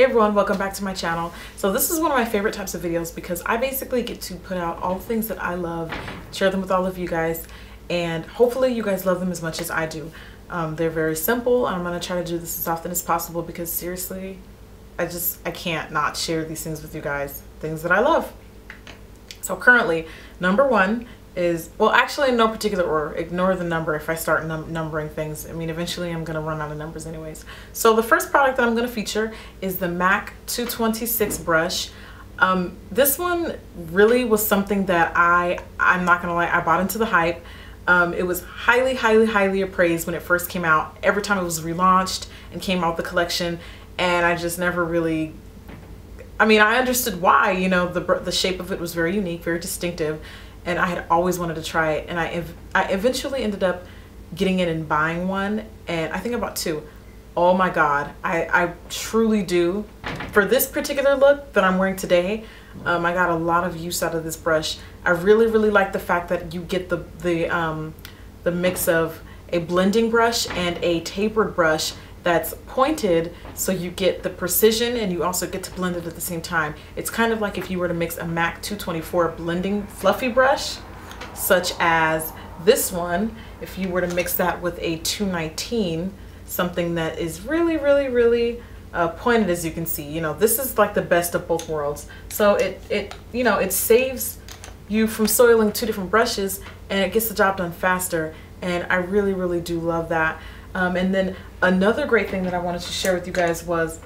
Hey everyone, welcome back to my channel. So this is one of my favorite types of videos because I basically get to put out all the things that I love, share them with all of you guys, and hopefully you guys love them as much as I do. They're very simple, and I'm going to try to do this as often as possible because seriously, I can't not share these things with you guys, things that I love. So currently, number one is, well, actually in no particular order. Ignore the number if I start numbering things. I mean, eventually I'm going to run out of numbers anyways. So the first product that I'm going to feature is the MAC 226 brush. This one really was something that I'm not going to lie, I bought into the hype. It was highly appraised when it first came out. Every time it was relaunched and came out the collection, and I just never really, I mean, I understood why, you know, the shape of it was very unique, very distinctive, and I had always wanted to try it, and I eventually ended up getting it and buying one, and I think I bought two. Oh my god, I truly do. For this particular look that I'm wearing today, I got a lot of use out of this brush. I really like the fact that you get the mix of a blending brush and a tapered brush that's pointed, so you get the precision and you also get to blend it at the same time. It's kind of like if you were to mix a MAC 224 blending fluffy brush, such as this one, if you were to mix that with a 219, something that is really pointed, as you can see. You know, this is like the best of both worlds. So it you know, it saves you from soiling two different brushes, and it gets the job done faster, and I really do love that. And then another great thing that I wanted to share with you guys was,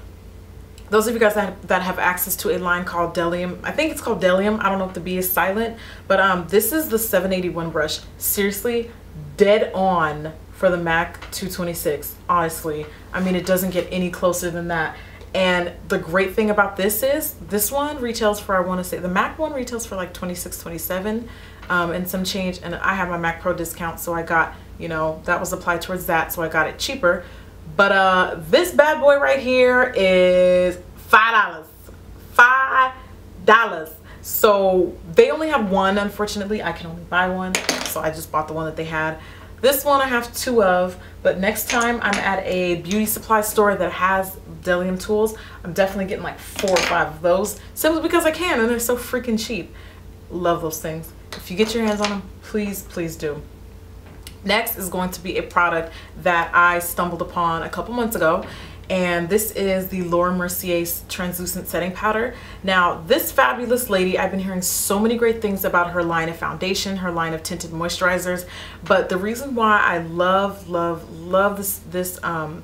those of you guys that have access to a line called Delium, I think it's called Delium, I don't know if the B is silent, but this is the 781 brush. Seriously, dead on for the MAC 226, honestly. I mean, it doesn't get any closer than that. And the great thing about this is, this one retails for, I want to say, the MAC one retails for like 26, 27 and some change, and I have my MAC Pro discount, so I got, you know, that was applied towards that, so I got it cheaper. But this bad boy right here is $5. $5. So they only have one, unfortunately. I can only buy one, so I just bought the one that they had. This one I have two of, but next time I'm at a beauty supply store that has Delium tools, I'm definitely getting like 4 or 5 of those, simply because I can, and they're so freaking cheap. Love those things. If you get your hands on them, please do. Next is going to be a product that I stumbled upon a couple months ago, and this is the Mercier's translucent setting powder. Now, this fabulous lady, I've been hearing so many great things about her line of foundation, her line of tinted moisturizers, but the reason why I love this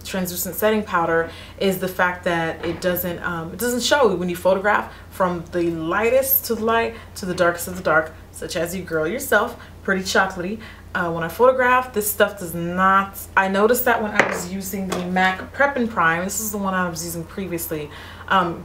translucent setting powder is the fact that it doesn't show when you photograph, from the lightest to the light to the darkest of the dark, such as you girl yourself, pretty chocolatey. When I photograph, this stuff does not. I noticed that when I was using the MAC Prep and Prime, this is the one I was using previously.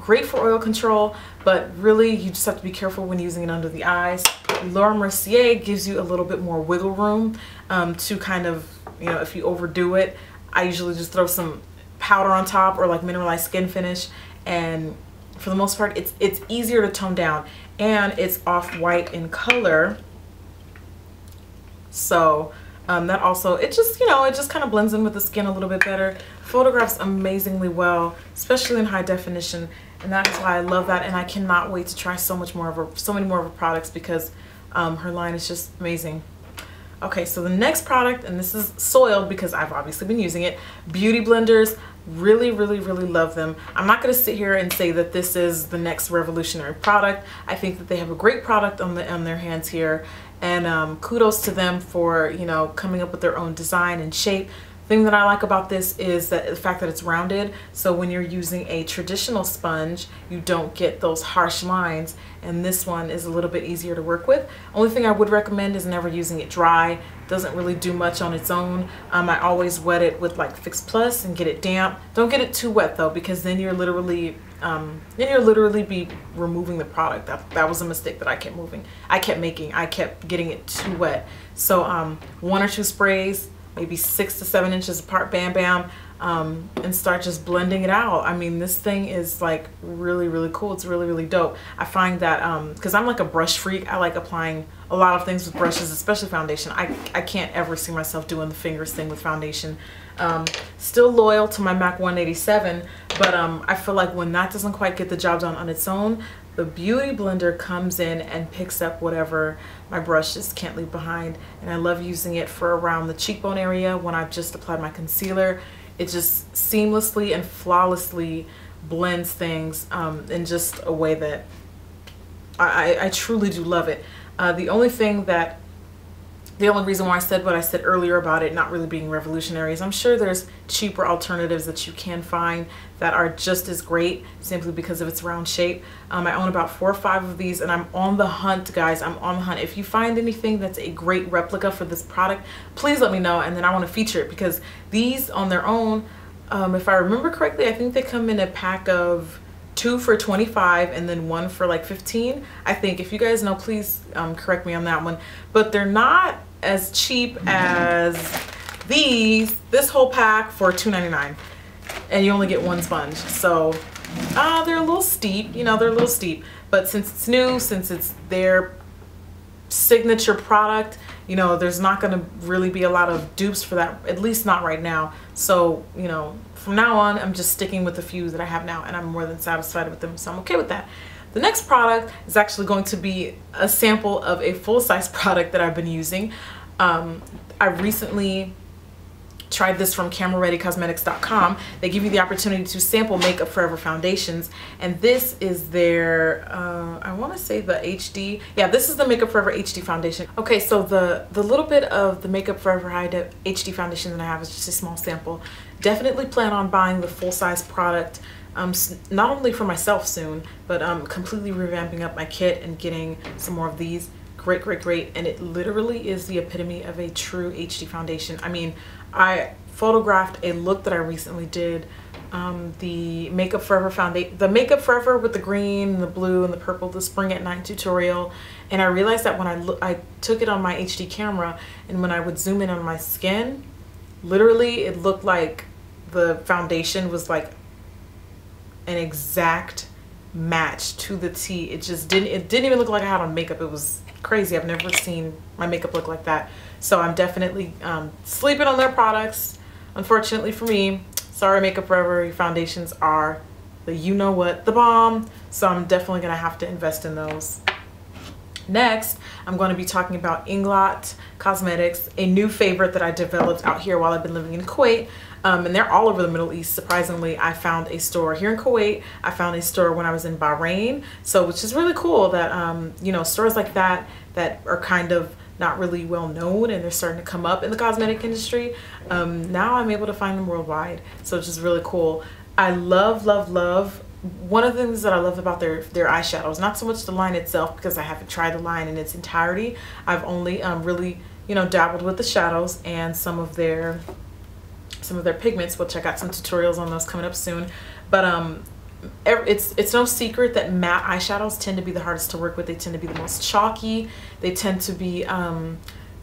Great for oil control, but really you just have to be careful when using it under the eyes. Mercier gives you a little bit more wiggle room to kind of, you know, if you overdo it. I usually just throw some powder on top, or like mineralized skin finish, and for the most part it's easier to tone down, and it's off-white in color. So that also, it just, you know, it just kind of blends in with the skin a little bit better. Photographs amazingly well, especially in high definition, and that is why I love that, and I cannot wait to try so many more of her products, because her line is just amazing. Okay, so the next product, and this is soiled because I've obviously been using it, Beauty Blenders. Really love them. I'm not going to sit here and say that this is the next revolutionary product. I think that they have a great product on their hands here, and kudos to them for, you know, coming up with their own design and shape. The thing that I like about this is that the fact that it's rounded, so when you're using a traditional sponge, you don't get those harsh lines, and this one is a little bit easier to work with. Only thing I would recommend is never using it dry. It doesn't really do much on its own. I always wet it with like Fix Plus and get it damp. Don't get it too wet though, because then you're literally be removing the product. That was a mistake that I kept making. I kept getting it too wet. So 1 or 2 sprays, maybe 6 to 7 inches apart, bam, and start just blending it out. I mean, this thing is like really cool. It's really dope. I find that because I'm like a brush freak, I like applying a lot of things with brushes, especially foundation. I can't ever see myself doing the fingers thing with foundation. Still loyal to my MAC 187, But I feel like when that doesn't quite get the job done on its own, the Beauty Blender comes in and picks up whatever my brush just can't leave behind. And I love using it for around the cheekbone area when I've just applied my concealer. It just seamlessly and flawlessly blends things in just a way that I truly do love it. The only reason why I said what I said earlier about it not really being revolutionary is I'm sure there's cheaper alternatives that you can find that are just as great simply because of its round shape. I own about 4 or 5 of these and I'm on the hunt, guys. I'm on the hunt. If you find anything that's a great replica for this product, please let me know, and then I want to feature it, because these on their own, if I remember correctly, I think they come in a pack of 2 for $25 and then 1 for like $15. I think, if you guys know, please correct me on that one. But they're not as cheap as this whole pack for $2.99, and you only get 1 sponge. So they're a little steep, you know, they're a little steep. But since it's new, since it's their signature product, you know, there's not going to really be a lot of dupes for that, at least not right now. So, you know, from now on, I'm just sticking with the few that I have now, and I'm more than satisfied with them, so I'm okay with that. The next product is actually going to be a sample of a full-size product that I've been using. I recently tried this from CameraReadyCosmetics.com. They give you the opportunity to sample Makeup Forever foundations, and this is their I want to say the HD. Yeah, this is the Makeup Forever HD foundation. Okay, so the little bit of the Makeup Forever HD foundation that I have is just a small sample. Definitely plan on buying the full-size product, not only for myself soon, but completely revamping up my kit and getting some more of these. Great, great, great. And it literally is the epitome of a true HD foundation. I mean, I photographed a look that I recently did, the Makeup Forever foundation, the Makeup Forever with the green and the blue and the purple, the spring at night tutorial. And I realized that when I took it on my HD camera, and when I would zoom in on my skin, literally it looked like the foundation was like an exact match to the T. It didn't even look like I had on makeup. It was crazy. I've never seen my makeup look like that. So I'm definitely sleeping on their products, unfortunately for me. Sorry, Makeup Forever, your foundations are the you-know-what, the bomb. So I'm definitely gonna have to invest in those. Next, I'm going to be talking about Inglot Cosmetics, a new favorite that I developed out here while I've been living in Kuwait. And they're all over the Middle East. Surprisingly, I found a store here in Kuwait. I found a store when I was in Bahrain. So, which is really cool that, you know, stores like that are kind of not really well known, and they're starting to come up in the cosmetic industry. Now I'm able to find them worldwide. So it's just really cool. I love, love, love. One of the things that I love about their eyeshadows, not so much the line itself, because I haven't tried the line in its entirety. I've only really, you know, dabbled with the shadows and some of their pigments, which I got some tutorials on those coming up soon. But it's no secret that matte eyeshadows tend to be the hardest to work with. They tend to be the most chalky. They tend to be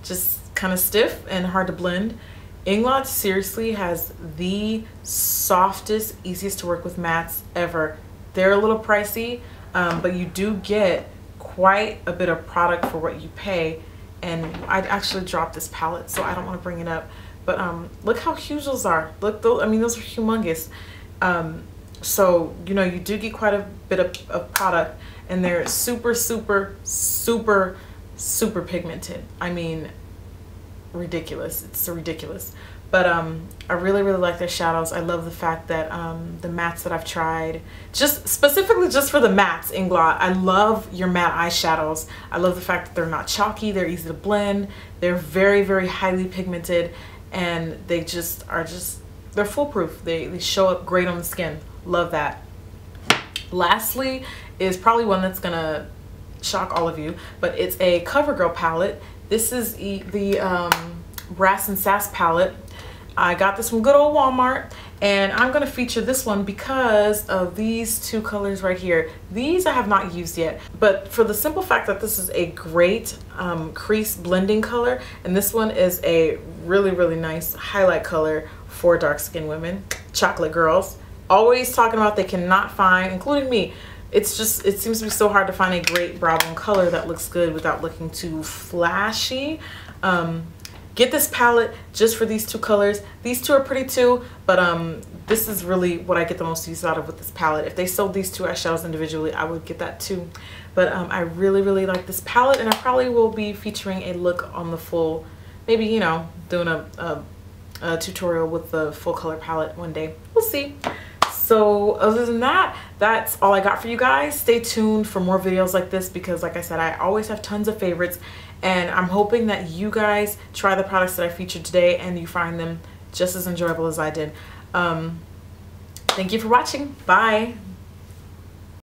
just kind of stiff and hard to blend. Inglot seriously has the softest, easiest to work with mattes ever. They're a little pricey, but you do get quite a bit of product for what you pay. And I actually dropped this palette, so I don't want to bring it up. But look how huge those are. Look, those, I mean, those are humongous. So, you know, you do get quite a bit of product, and they're super, super, super, super pigmented. I mean, ridiculous. It's so ridiculous. But I really, really like their shadows. I love the fact that the mattes that I've tried, just specifically just for the mattes, Inglot, I love your matte eyeshadows. I love the fact that they're not chalky, they're easy to blend, they're very, very highly pigmented, and they just are they're foolproof. They show up great on the skin. Love that. Lastly is probably one that's gonna shock all of you, but it's a Covergirl palette. This is the Brass and Sass palette. I got this from good old Walmart, and I'm going to feature this one because of these two colors right here. These I have not used yet, but for the simple fact that this is a great crease blending color, and this one is a really, really nice highlight color for dark skinned women, chocolate girls. Always talking about they cannot find, including me, it's just, it seems to be so hard to find a great brow bone color that looks good without looking too flashy. get this palette just for these two colors. These two are pretty too, but this is really what I get the most use out of with this palette. If they sold these two eyeshadows individually, I would get that too. But I really like this palette, and I probably will be featuring a look on the full, maybe, you know, doing a tutorial with the full color palette one day. We'll see. So other than that, that's all I got for you guys. Stay tuned for more videos like this because, like I said, I always have tons of favorites, and I'm hoping that you guys try the products that I featured today and you find them just as enjoyable as I did. Thank you for watching. Bye.